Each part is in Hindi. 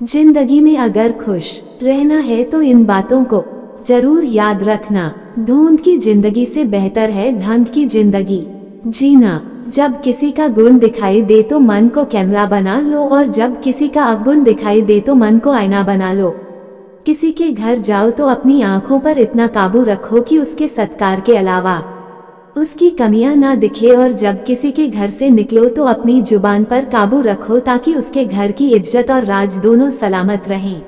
जिंदगी में अगर खुश रहना है तो इन बातों को जरूर याद रखना। ढूंढ की जिंदगी से बेहतर है ढंग की जिंदगी जीना। जब किसी का गुण दिखाई दे तो मन को कैमरा बना लो, और जब किसी का अवगुण दिखाई दे तो मन को आईना बना लो। किसी के घर जाओ तो अपनी आंखों पर इतना काबू रखो कि उसके सत्कार के अलावा उसकी कमियां ना दिखे, और जब किसी के घर से निकलो तो अपनी जुबान पर काबू रखो ताकि उसके घर की इज्जत और राज दोनों सलामत रहें।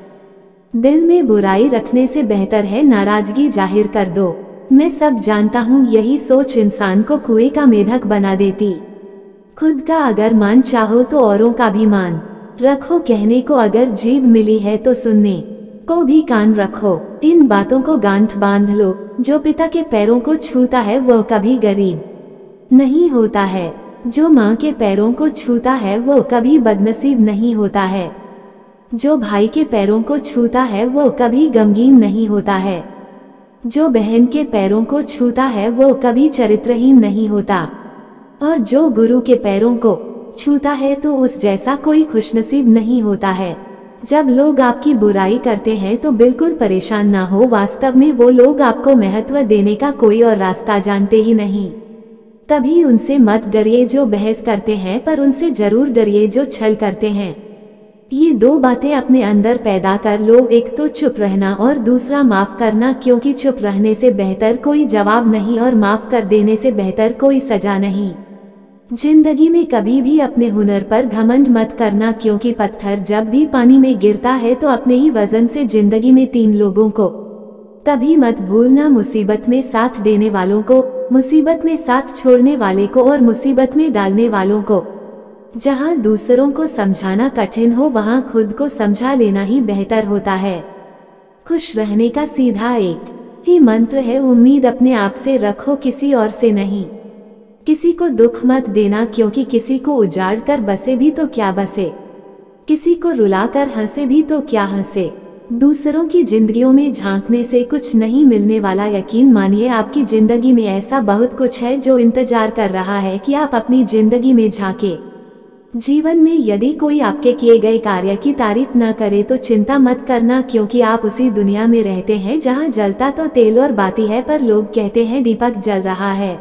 दिल में बुराई रखने से बेहतर है नाराजगी जाहिर कर दो। मैं सब जानता हूँ यही सोच इंसान को कुएं का मेढक बना देती। खुद का अगर मान चाहो तो औरों का भी मान रखो। कहने को अगर जीभ मिली है तो सुनने को भी कान रखो। इन बातों को गांठ बांध लो, जो पिता के पैरों को छूता है वह कभी गरीब नहीं होता है। जो माँ के पैरों को छूता है वो कभी बदनसीब नहीं होता है। जो भाई के पैरों को छूता है वो कभी गमगीन नहीं होता है। जो बहन के पैरों को छूता है वो कभी चरित्रहीन नहीं होता। और जो गुरु के पैरों को छूता है तो उस जैसा कोई खुशनसीब नहीं होता है। जब लोग आपकी बुराई करते हैं तो बिल्कुल परेशान ना हो, वास्तव में वो लोग आपको महत्व देने का कोई और रास्ता जानते ही नहीं। कभी उनसे मत डरिए जो बहस करते हैं, पर उनसे जरूर डरिए जो छल करते हैं। ये दो बातें अपने अंदर पैदा कर लो, एक तो चुप रहना और दूसरा माफ करना, क्योंकि चुप रहने से बेहतर कोई जवाब नहीं और माफ कर देने से बेहतर कोई सजा नहीं। जिंदगी में कभी भी अपने हुनर पर घमंड मत करना, क्योंकि पत्थर जब भी पानी में गिरता है तो अपने ही वजन से जिंदगी में 3 लोगों को कभी मत भूलना, मुसीबत में साथ देने वालों को, मुसीबत में साथ छोड़ने वाले को और मुसीबत में डालने वालों को। जहां दूसरों को समझाना कठिन हो वहां खुद को समझा लेना ही बेहतर होता है। खुश रहने का सीधा एक ही मंत्र है, उम्मीद अपने आप से रखो, किसी और से नहीं। किसी को दुख मत देना, क्योंकि किसी को उजाड़ कर बसे भी तो क्या बसे, किसी को रुला कर हंसे भी तो क्या हंसे। दूसरों की जिंदगियों में झांकने से कुछ नहीं मिलने वाला। यकीन मानिए आपकी जिंदगी में ऐसा बहुत कुछ है जो इंतजार कर रहा है कि आप अपनी जिंदगी में झांके। जीवन में यदि कोई आपके किए गए कार्य की तारीफ न करे तो चिंता मत करना, क्योंकि आप उसी दुनिया में रहते हैं जहां जलता तो तेल और बाती है पर लोग कहते हैं दीपक जल रहा है।